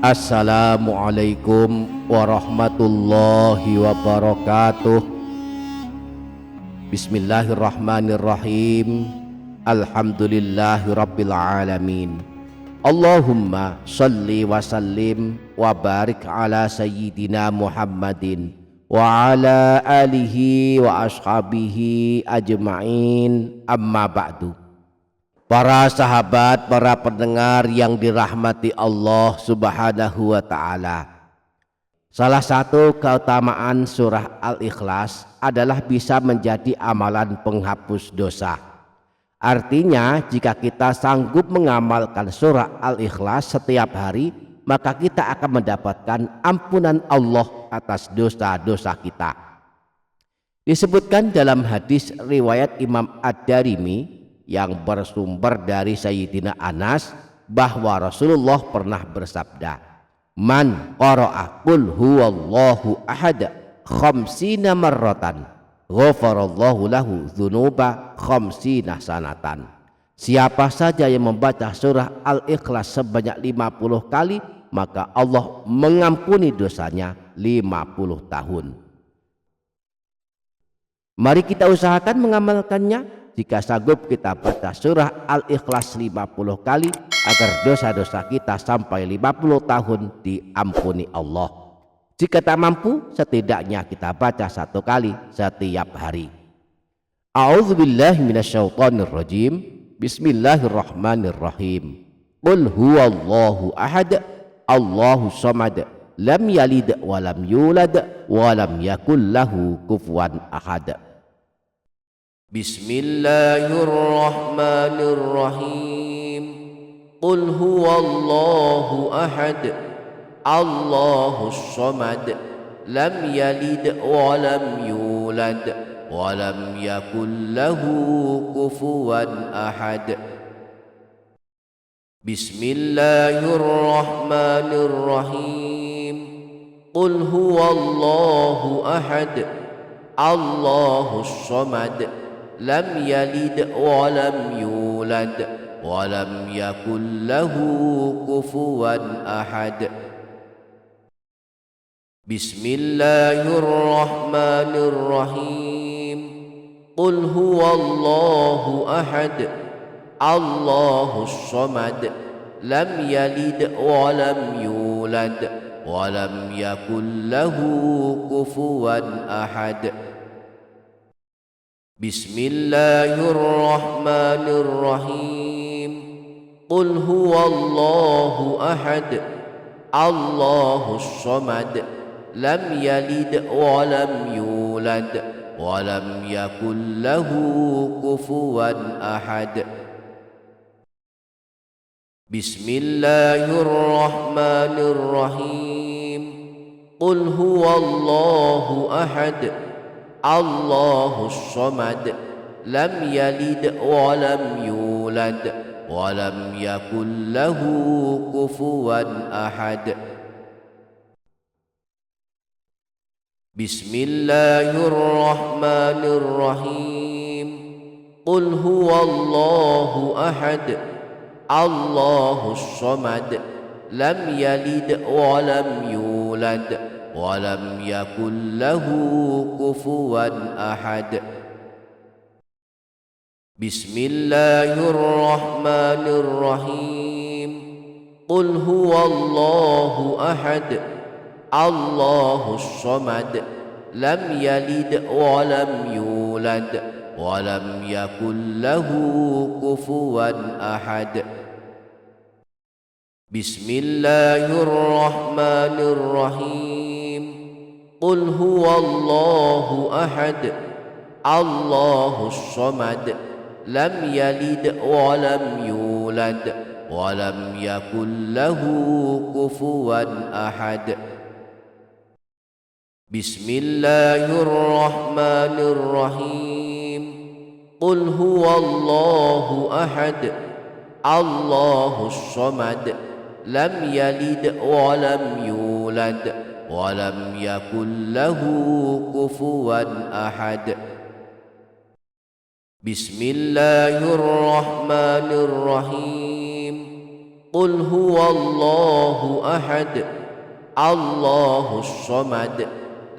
Assalamualaikum warahmatullahi wabarakatuh. Bismillahirrahmanirrahim. Alhamdulillahi rabbil alamin. Allahumma salli wa sallim wa barik ala sayyidina Muhammadin wa ala alihi wa ashabihi ajma'in, amma ba'du. Para sahabat, para pendengar yang dirahmati Allah Subhanahu wa ta'ala, salah satu keutamaan surah Al-Ikhlas adalah bisa menjadi amalan penghapus dosa. Artinya, jika kita sanggup mengamalkan surah Al-Ikhlas setiap hari, maka kita akan mendapatkan ampunan Allah atas dosa-dosa kita. Disebutkan dalam hadis riwayat Imam Ad-Darimi yang bersumber dari Sayyidina Anas bahwa Rasulullah pernah bersabda, "Man qara'a qul huwallahu ahad khamsina marratan ghafarallahu lahu dzunuba khamsina sanatan." Siapa saja yang membaca surah Al-Ikhlas sebanyak 50 kali, maka Allah mengampuni dosanya 50 tahun. Mari kita usahakan mengamalkannya. Jika sanggup, kita baca surah Al-Ikhlas 50 kali agar dosa-dosa kita sampai 50 tahun diampuni Allah. Jika tak mampu, setidaknya kita baca 1 kali setiap hari. A'udzubillahi minasyaitonirrajim. Bismillahirrahmanirrahim. Qul huwallahu ahad, Allahus samad, lam yalid wa lam yulad wa lam yakul lahu kufuwan ahad. Bismillahirrahmanirrahim. Qul huwallahu ahad, Allahus samad, lam yalid wa lam yulad wa lam yakul lahu kufuwan ahad. Bismillahirrahmanirrahim. Qul huwallahu ahad, Allahus samad, lam yalid wa lam yulad wa lam yakul lahu kufuwan ahad. Bismillahirrahmanirrahim. Qul huwallahu ahad, Allahus samad, lam yalid wa lam yulad wa lam yakul lahu kufuwan ahad. Bismillahirrahmanirrahim. Qul huwallahu ahad, Allahus samad, lam yalid wa lam yulad wa lam yakul lahu kufuwan ahad. Bismillahirrahmanirrahim. Qul huwallahu ahad, Allahus samad, lam yalid wa lam yulad wa lam yakul lahu kufuwan ahad. Bismillahirrahmanirrahim. Qul huwallahu ahad, Allahus samad, lam yalid wa lam yulad wa lam yakul lahu kufuwan ahad. Bismillahirrahmanirrahim. Qul huwallahu ahad, Allahus samad, lam yalid wa lam yulad wa lam yakul lahu kufuwan ahad. Bismillahirrahmanirrahim. Qul huwallahu ahad, Allahus samad, lam yalid wa lam yulad wa lam yakul lahu kufuwan ahad. Bismillahirrahmanirrahim. Qul huwallahu ahad, Allahus samad, lam yalid wa lam yulad wa lam yakul lahu kufuwan ahad. Bismillahirrahmanirrahim. قل هو الله أحد الله الصمد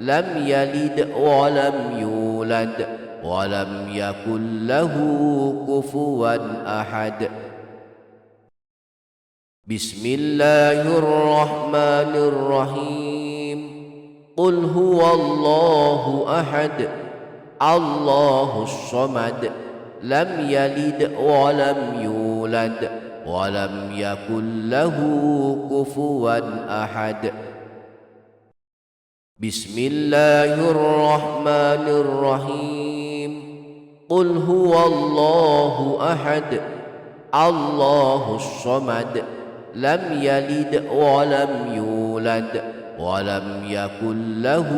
لم يلد ولم يولد ولم يكن له كفوا أحد بسم الله الرحمن الرحيم قل هو الله أحد الله الصمد لم يلد ولم يولد ولم يكن له كفوا أحد بسم الله الرحمن الرحيم قل هو الله أحد الله الصمد لم يلد ولم يولد ولم يكن له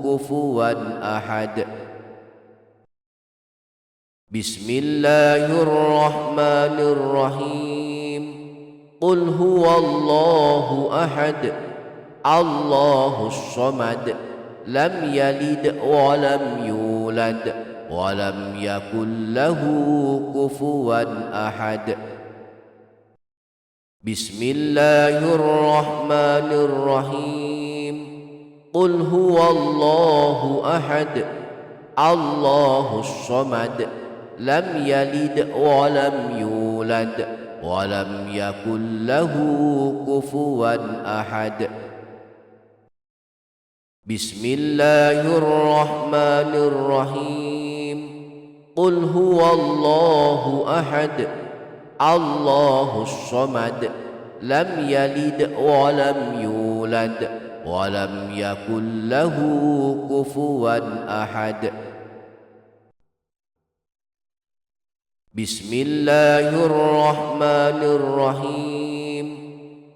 كفوا أحد بسم الله الرحمن الرحيم قل هو الله أحد الله الصمد لم يلد ولم يولد ولم يكن له كفوا أحد بسم الله الرحمن الرحيم قل هو الله أحد الله الصمد لم يلد ولم يولد ولم يكن له كفوا أحد بسم الله الرحمن الرحيم قل هو الله أحد الله الصمد لم يلد ولم يولد ولم يكن له كفوا أحد بسم الله الرحمن الرحيم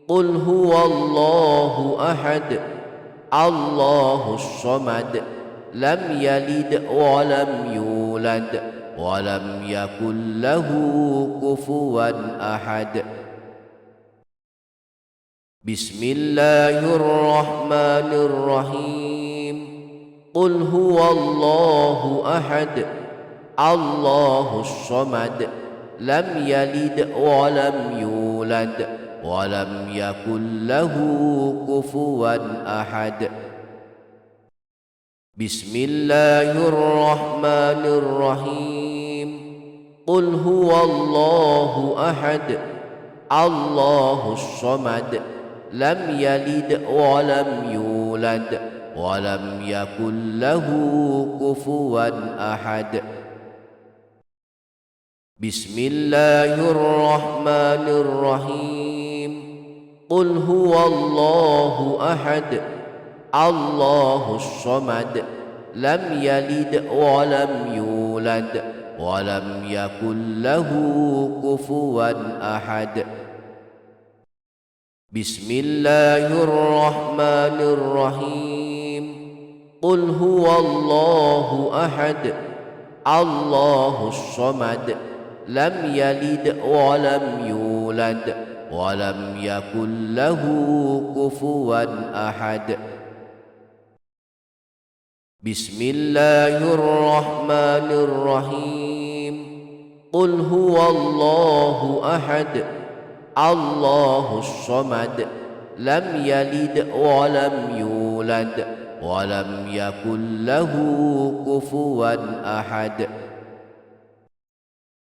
قل هو الله أحد الله الصمد لم يلد ولم يولد ولم يكن له كفوا أحد بسم الله الرحمن الرحيم قل هو الله أحد الله الصمد لم يلد ولم يولد ولم يكن له كفوا أحد بسم الله الرحمن الرحيم قل هو الله أحد الله الصمد لم يلد ولم يولد ولم يكن له كفوا أحد بسم الله الرحمن الرحيم قل هو الله أحد الله الصمد لم يلد ولم يولد ولم يكن له كفوا أحد بسم الله الرحمن الرحيم قل هو الله أحد الله الصمد لم يلد ولم يولد ولم يكن له كفوا أحد بسم الله الرحمن الرحيم قل هو الله أحد الله الصمد لم يلد ولم يولد ولم يكن له كفوا أحد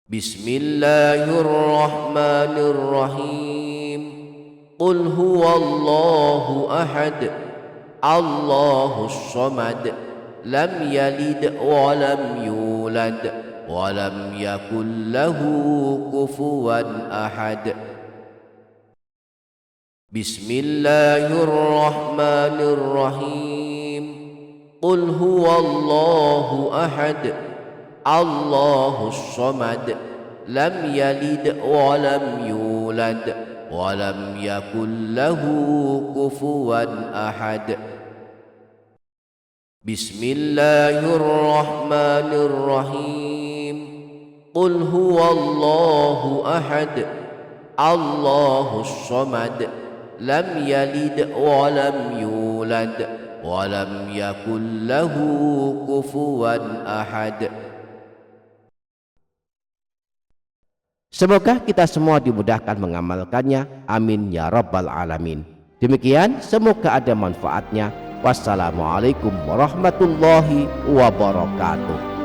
بسم الله الرحمن الرحيم قل هو الله أحد الله الصمد لم يلد ولم يولد ولم يكن له كفوا أحد بسم الله الرحمن الرحيم قل هو الله أحد الله الصمد لم يلد ولم يولد ولم يكن له كفوا أحد بسم الله الرحمن الرحيم قل هو الله أحد الله الصمد لم يلد ولم يولد ولم يكن له كفوا أحد Semoga kita semua dimudahkan mengamalkannya. Amin ya rabbal alamin. Demikian, semoga ada manfaatnya. Wassalamualaikum warahmatullahi wabarakatuh.